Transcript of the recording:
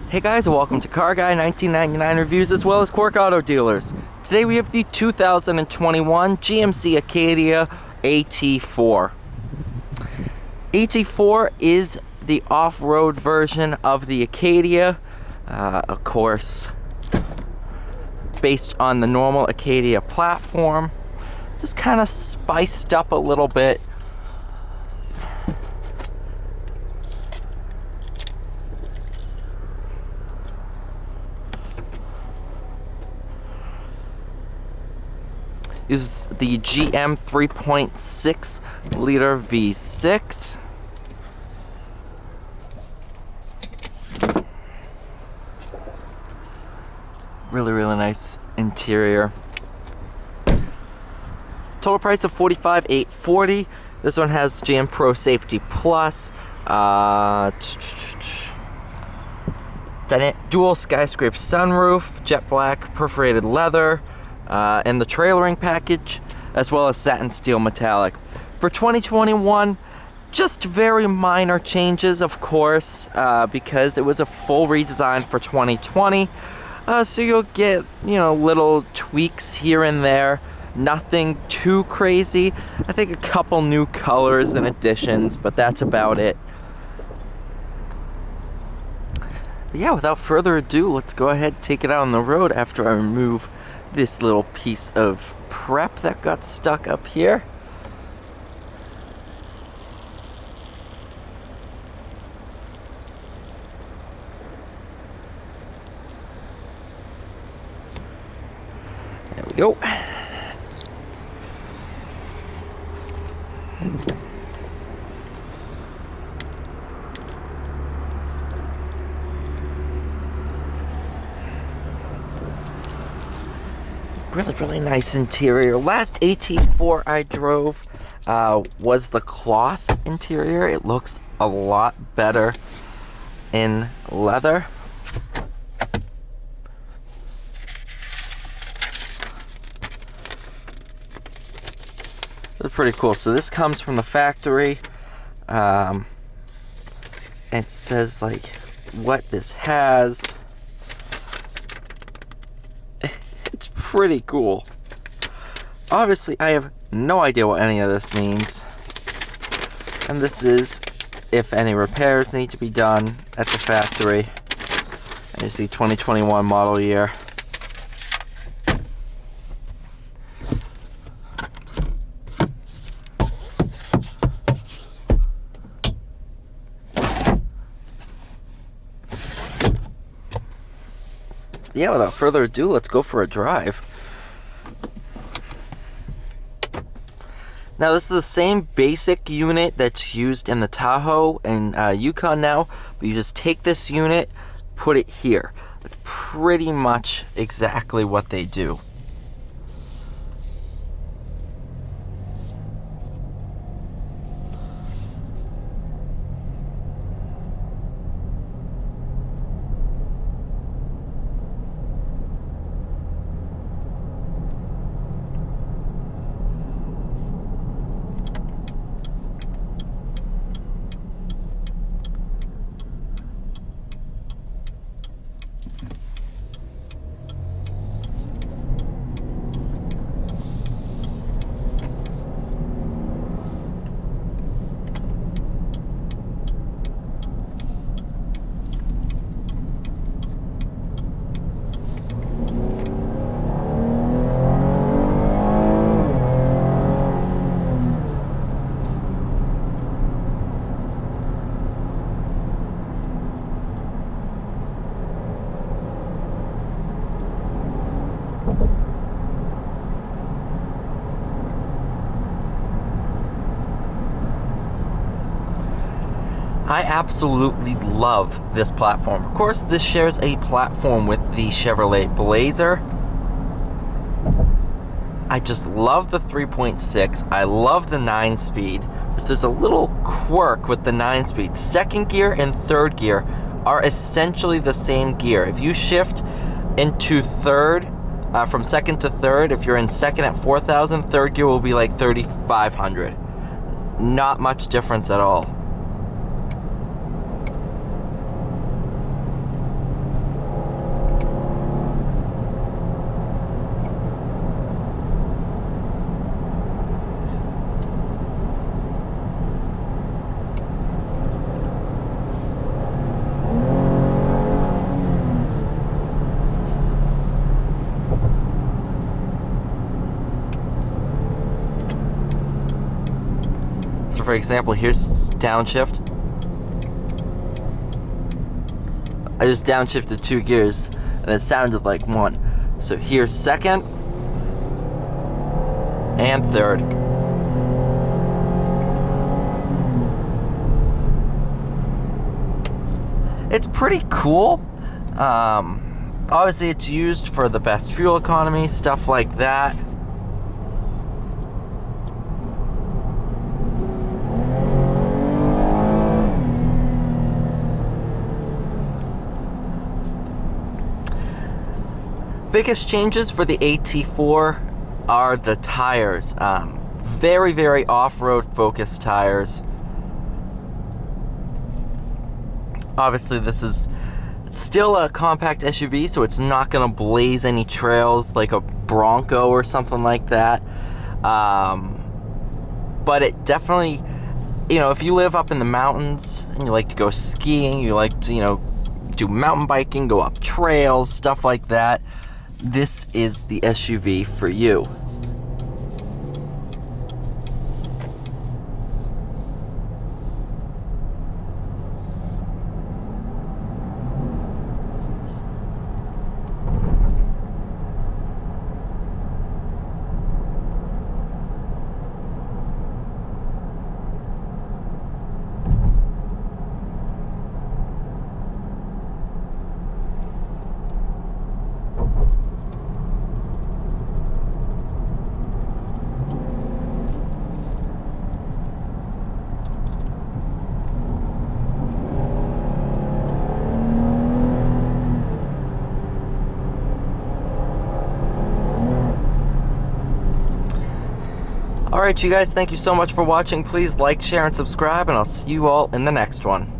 Hey guys, welcome to Car Guy 1999 Reviews as well as Cork Auto Dealers. Today we have the 2021 GMC Acadia AT4. AT4 is the off-road version of the Acadia, of course, based on the normal Acadia platform, just kind of spiced up a little bit. Uses the GM 3.6 liter V6. Really nice interior. Total price of $45,840. This one has GM Pro Safety Plus. Dual skyscraper sunroof, jet black perforated leather. And the trailering package, as well as satin steel metallic. For 2021, just very minor changes, of course, because it was a full redesign for 2020. So you'll get, little tweaks here and there. Nothing too crazy. I think a couple new colors and additions, but that's about it. But yeah, without further ado, let's go ahead and take it out on the road after I remove this little piece of prep that got stuck up here. There we go. Really nice interior. Last AT4 I drove was the cloth interior. It looks a lot better in leather. It's pretty cool. So this comes from the factory. It says like what this has. Pretty cool. Obviously, I have no idea what any of this means. And this is if any repairs need to be done at the factory. And you see 2021 model year. Yeah, without further ado, let's go for a drive. Now, this is the same basic unit that's used in the Tahoe and Yukon now, but you just take this unit, put it here. That's pretty much exactly what they do. I absolutely love this platform. Of course, this shares a platform with the Chevrolet Blazer. I just love the 3.6. I love the 9-speed. But there's a little quirk with the 9-speed. Second gear and third gear are essentially the same gear. If you shift into third, from second to third, if you're in second at 4,000, third gear will be like 3,500. Not much difference at all. example, here's downshift. I just downshifted 2 gears and it sounded like 1. So here's second and third. It's pretty cool. Obviously it's used for the best fuel economy, stuff like that. Biggest changes for the AT4 are the tires. Very, very off-road focused tires. Obviously this is still a compact SUV, so it's not going to blaze any trails like a Bronco or something like that. But it definitely, you know, if you live up in the mountains and you like to go skiing, you like to, you know, do mountain biking, go up trails, stuff like that, this is the SUV for you. Alright, you guys, thank you so much for watching. Please like, share, and subscribe, and I'll see you all in the next one.